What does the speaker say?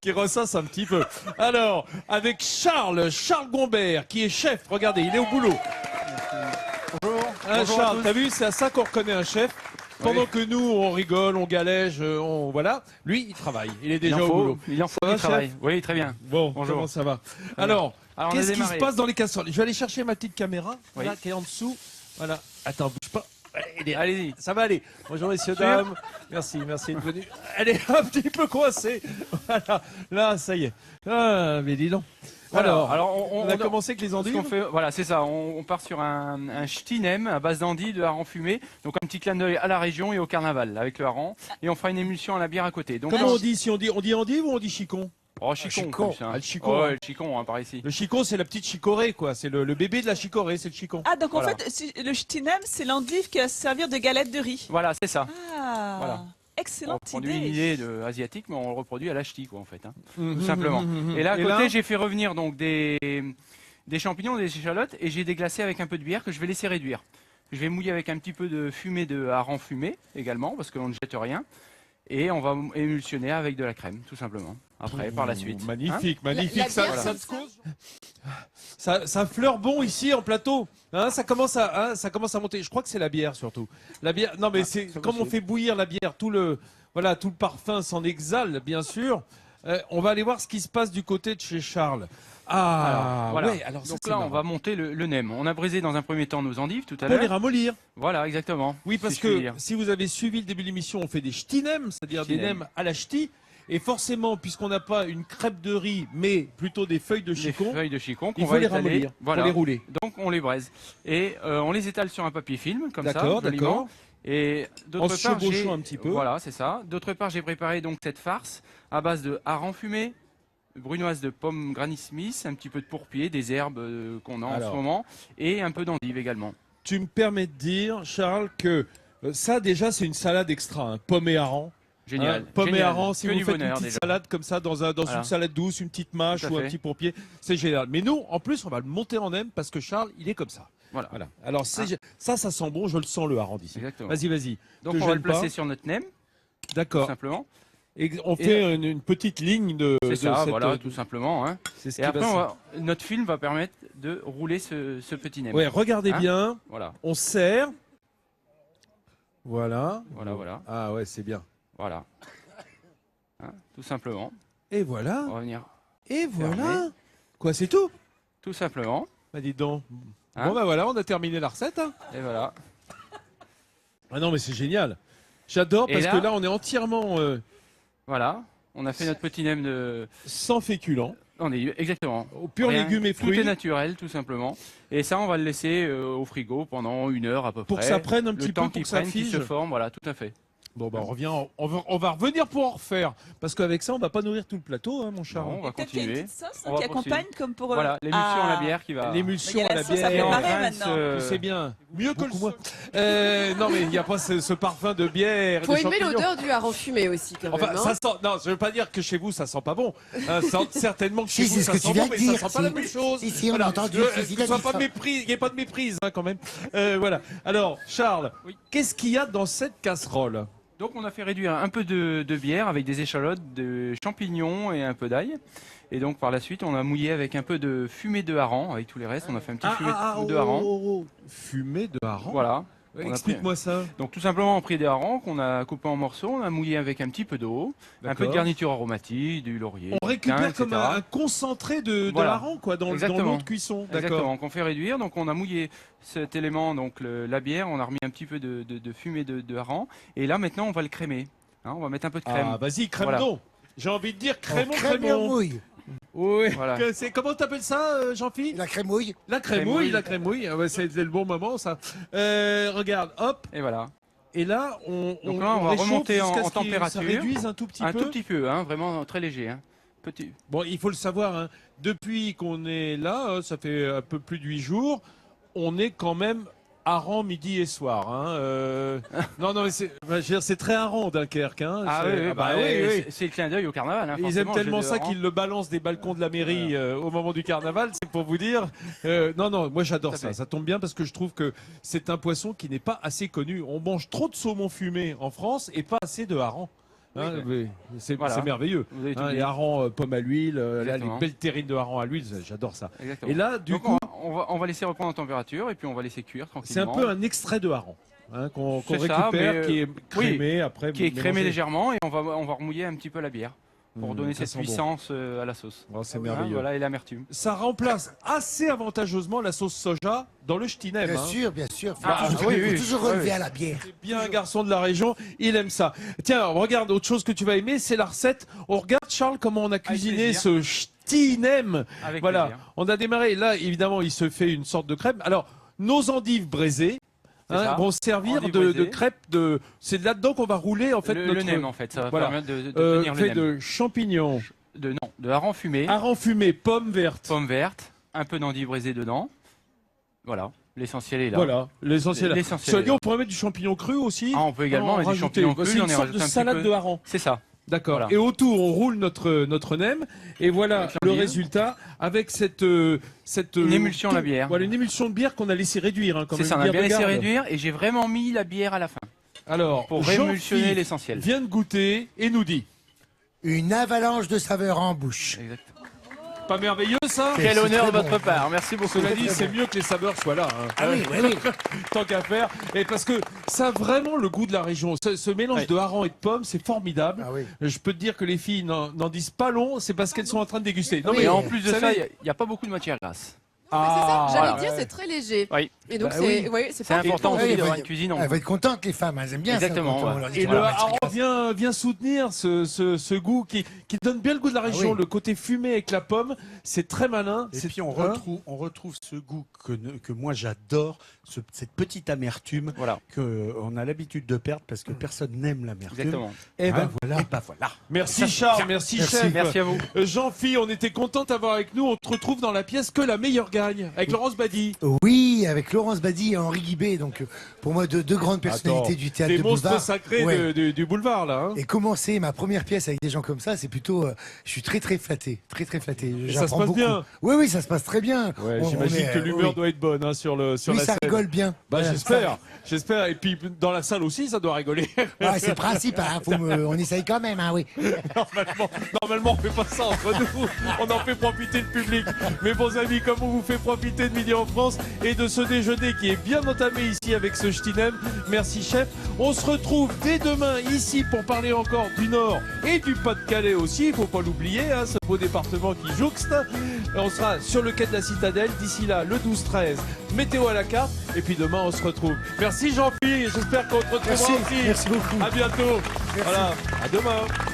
qui ressasse un petit peu. Alors, avec Charles Gombert, qui est chef. Regardez, il est au boulot. Bonjour. Hein, Bonjour Charles, t'as vu, c'est à ça qu'on reconnaît un chef. Pendant que nous, on rigole, on galège, voilà. Lui, il travaille. Il est déjà au boulot. Il en faut, Ça va, il travaille. chef Oui, très bien. Bon, Bonjour. comment ça va? bien. Alors, On a qu'est-ce qui se démarré. passe dans les casseroles? Je vais aller chercher ma petite caméra, Oui. voilà, qui est en dessous. Voilà. Attends, bouge pas. Allez-y. Ça va aller. Bonjour messieurs, dames. Merci d'être venus. Elle est un petit peu coincée. Voilà. Là, ça y est. Ah, mais dis donc. Alors, on a commencé avec les endives. Voilà, c'est ça. On part sur un ch'ti nem à base d'endives, de hareng fumé. Donc un petit clin d'œil à la région et au carnaval avec le hareng. Et on fera une émulsion à la bière à côté. Donc, Comment on dit si on dit endive ou on dit chicon? Oh, chicon. Plus, hein. Ah, le chicon. Oh, Hein. le chicon, par ici. Le chicon, c'est la petite chicorée, quoi. C'est le bébé de la chicorée, c'est le chicon. Ah, donc Voilà. en fait, le ch'tinem, c'est l'endive qui va servir de galette de riz. Voilà, c'est ça. Ah, Voilà. On excellente produit une idée. idée asiatique, mais on le reproduit à la ch'ti, quoi, en fait. Hein. Tout Tout simplement. Et là, à côté, j'ai fait revenir donc des champignons, des échalotes, et j'ai déglacé avec un peu de bière que je vais laisser réduire. Je vais mouiller avec un petit peu de fumée de hareng fumé également, parce qu'on ne jette rien. Et on va émulsionner avec de la crème, tout simplement. Après, par la suite. Magnifique, magnifique. La bière, Ça, comme ça fleure bon ici en plateau. Hein, ça commence à monter. Je crois que c'est la bière surtout. La bière. Non mais c'est c'est comme on possible. fait bouillir la bière, tout le parfum s'en exhale, bien sûr. On va aller voir ce qui se passe du côté de chez Charles. Ah, Alors, voilà. ouais. Alors ça, Donc c'est là, on marrant. va monter le nem. On a brisé dans un premier temps nos endives tout à Pour les l'heure. ramollir. Voilà, exactement. Oui, parce Si je puis que dire. si vous avez suivi le début de l'émission, on fait des ch'tinem, c'est-à-dire des Ch'tinem. nems à la ch'ti. Et forcément, puisqu'on n'a pas une crêpe de riz, mais plutôt des feuilles de Les chicon, feuilles de chicon qu'on il faut va les étaler. ramollir, Voilà. pour les rouler. Donc on les braise. Et on les étale sur un papier film, comme ça. D'accord, joliment. d'accord. Et En d'autre se part, chevauchant un petit peu. Voilà, c'est ça. D'autre part, j'ai préparé donc cette farce à base de hareng fumé, brunoise de pommes Granny Smith, un petit peu de pourpier, des herbes qu'on a en Alors. ce moment, et un peu d'endive également. Tu me permets de dire, Charles, que ça déjà c'est une salade extra, hein, pommes et hareng. Génial. Hein, pommes et Génial. hareng, si Que vous du faites une bonheur, petite déjà. salade comme ça dans Voilà. une salade douce, une petite mâche Tout à ou un fait. petit pourpier, c'est génial. Mais nous, en plus, on va le monter en M parce que Charles, il est comme ça. Voilà. Voilà. Alors ça sent bon, je le sens le hareng d'ici. Exactement. Vas-y. Donc te on va le gêne pas. placer sur notre nem, tout D'accord. simplement. Et on fait une petite ligne de. C'est ça, cette, voilà, tout simplement. Hein. C'est ce Et qui après, va notre film va permettre de rouler ce petit nem. Ouais, regardez Hein bien. Voilà, On serre. Voilà. voilà. Ah ouais, c'est bien. Voilà. Hein, tout simplement. Et voilà. On va venir Et voilà. Fermé. Quoi, c'est tout? tout simplement. Bah dis donc. Hein Bon bah voilà, on a terminé la recette. Hein. Et voilà. Ah non mais c'est génial. J'adore Et parce là- que là on est entièrement Voilà. On a fait notre petit nem de. sans féculents, On est exactement. au pur Rien. légumes et Tout fruits, est naturel, tout simplement. Et ça, on va le laisser au frigo pendant 1 heure à peu pour que près. ça prenne un le petit peu, temps pour qu'il que ça prenne, qu'il fige. se forme, voilà, tout à fait. Bon bah on revient, on va revenir pour en refaire, parce qu'avec ça on va pas nourrir tout le plateau, hein, mon Charles. Non, on va Peut-être qu'il y a une continuer. petite sauce On hein, va qui accompagne poursuivre. comme pour. Voilà, l'émulsion à la bière qui va. L'émulsion Il y a à la la sauce à bière, préparer Rince, maintenant. c'est bien. Mieux que le Beaucoup moins. Non mais il n'y a pas ce parfum de bière. Faut de aimer champignons. l'odeur du hareng fumé aussi, quand Enfin, même. hein. ça sent. Non, je veux pas dire que chez vous ça sent pas bon. Certainement que chez Si, vous c'est ce ça que sent tu viens bon, de mais ça dire, sent pas la si. même chose. Si, si, on a entendu, si, si, il a Qu'il dit pas de ça. méprise, il n'y ait pas de méprise hein, quand même. Voilà. Alors, Charles, Oui. qu'est-ce qu'il y a dans cette casserole? Donc on a fait réduire un peu de bière avec des échalotes, de champignons et un peu d'ail. Et donc par la suite, on a mouillé avec un peu de fumée de hareng. Avec tous les restes, on a fait un petit fumée de hareng. Fumée de hareng. Voilà. On a Explique-moi ça. Donc tout simplement, on a pris des harengs qu'on a coupés en morceaux, on a mouillé avec un petit peu d'eau, un peu de D'accord. garniture aromatique, du laurier. On du thym, récupère comme etc. un concentré de Voilà. hareng quoi, dans Exactement. l'eau de cuisson. D'accord. Exactement, qu'on fait réduire. Donc on a mouillé cet élément, donc la bière, on a remis un petit peu de fumée de hareng. Et là maintenant, on va le crémer. Hein, on va mettre un peu de crème. Ah, vas-y, crème Voilà. donc. J'ai envie de dire crémons, Crème et en crémons. mouille. Oui. Voilà. Comment t'appelles ça, Jean-Philippe? La crémouille. La crémouille, la crémouille. Ah ouais, c'était le bon moment, ça. Regarde, hop. Et voilà. Et là, on Donc là, on va réchauffe remonter jusqu'à en ce qu'il- température. Ça réduise un tout petit Un peu. tout petit peu, hein, vraiment très léger. Hein. Petit. Bon, il faut le savoir, hein, depuis qu'on est là, ça fait un peu plus de 8 jours, on est quand même hareng midi et soir. Hein, non, mais c'est très hareng Dunkerque. Hein, Ah c'est- oui, bah oui. c'est le clin d'œil au carnaval. Hein, Ils forcément, aiment tellement le jeu ça de hareng. qu'ils le balancent des balcons de la mairie au moment du carnaval, c'est pour vous dire. Non, moi j'adore Tout à ça. fait. Ça tombe bien parce que je trouve que c'est un poisson qui n'est pas assez connu. On mange trop de saumon fumé en France et pas assez de hareng. Hein, c'est Voilà. merveilleux. Vous avez tout Hein, dit. les harengs pomme à l'huile, là, les Exactement. belles terrines de harengs à l'huile, j'adore ça. Exactement. Et là, du Donc, coup, on va laisser reprendre en température et puis on va laisser cuire c'est un tranquillement. peu un extrait de hareng qu'on C'est ça, récupère, mais, qui est crémé après. qui est crémé mélangé. légèrement et on va remouiller un petit peu la bière pour donner ça cette sent bon. puissance à la sauce. Oh, c'est Hein, merveilleux. voilà, et l'amertume. Ça remplace assez avantageusement la sauce soja dans le Stinem. Bien hein. sûr, bien sûr. Faut Ah, toujours, oui, faut oui. toujours Oui, relever oui. à la bière. C'est bien un garçon de la région, il aime ça. Tiens, regarde, autre chose que tu vas aimer, c'est la recette. On regarde, Charles, comment on a cuisiné plaisir. ce Stinem. Avec Voilà, plaisir. on a démarré. Là, évidemment, il se fait une sorte de crêpe. Alors, nos endives braisées C'est ça. vont servir Endives de braisées. crêpes. C'est là-dedans qu'on va rouler en fait le notre nem en fait, ça va voilà. permettre de tenir le fait nem. de champignons, De hareng fumé, harengs fumés, pommes vertes. pommes vertes, un peu d'endive braisée dedans. Voilà, l'essentiel est là. Voilà, l'essentiel. L'essentiel Cela est dit, là. on pourrait mettre du champignon cru aussi. Ah, on peut également En mettre du rajouter. champignon cru, C'est j'en une ai sorte de rajouté un petit salade peu. de hareng. C'est ça. D'accord. Voilà. Et autour, on roule notre nem. Et voilà Avec le l'endive. résultat avec cette Une émulsion à la bière. Voilà, une émulsion de bière qu'on a laissé réduire. Hein, quand C'est même, ça, on une a bière bien de laissé garde. réduire et j'ai vraiment mis la bière à la fin Alors, pour Jean-Philippe rémulsionner l'essentiel. vient de goûter et nous dit. Une avalanche de saveurs en bouche. Exactement. Pas merveilleux ça C'est- Quel honneur de très votre bon. part, merci beaucoup. Cela dit, c'est mieux que les saveurs soient là. Hein. Ah oui, oui, oui. Tant qu'à faire. Et parce que ça a vraiment le goût de la région. Ce mélange Ouais. de hareng et de pommes, c'est formidable. Ah oui. Je peux te dire que les filles n'en disent pas long, c'est parce qu'elles sont en train de déguster. Non, Oui, Et mais en plus de vous ça, savez- il n'y a pas beaucoup de matière grasse. C'est ça, j'allais voilà. dire, c'est très léger. Oui. Et donc, Bah c'est C'est important oui, aussi oui, d'avoir oui. une cuisine en Elles vont être contentes, les femmes. Elles aiment bien Exactement, ça. quand on ouais. leur dit Et voilà, le matière hareng grasse. vient soutenir ce goût qui donne bien le goût de la région, oui. le côté fumé avec la pomme, c'est très malin. Et c'est- puis on hein retrouve ce goût que moi j'adore, cette petite amertume Voilà, qu'on a l'habitude de perdre parce que personne n'aime l'amertume. exactement. Et ben Hein voilà. Et ben voilà. Merci Charles, merci chef. Merci à vous. Jean-Phi, on était content d'avoir avec nous. On te retrouve dans la pièce Que la meilleure gagne avec Laurence Badi. Oui, avec Laurence Badi et Henri Guibé. Donc, pour moi, deux grandes personnalités du théâtre Des de monstres boulevard. sacrés Ouais. du boulevard là. Hein. Et commencer ma première pièce avec des gens comme ça, c'est plutôt. Je suis très flatté, très flatté. Et ça se J'apprends passe beaucoup. bien. Oui, oui, ça se passe très bien. Ouais, On j'imagine est, que l'humeur oui. doit être bonne hein, sur Oui, la ça scène. rigole bien. Bah, Voilà, j'espère. Et puis dans la salle aussi, ça doit rigoler. Ouais, c'est le principe. Hein, on essaye quand même, hein, oui. Normalement, on fait pas ça entre nous. On en fait profiter le public. Mes bons amis, comme on vous fait profiter de Midi en France et de ce déjeuner qui est bien entamé ici avec ce Stinem. Merci chef. On se retrouve dès demain ici pour parler encore du Nord et du Pas-de-Calais aussi. Il faut pas l'oublier, hein, ce beau département qui jouxte. On sera sur le quai de la Citadelle. D'ici là, le 12-13. Météo à la carte. Et puis demain, on se retrouve. Merci Jean-Philippe. J'espère qu'on te retrouvera Merci, aussi. merci beaucoup. À bientôt. Voilà. À demain.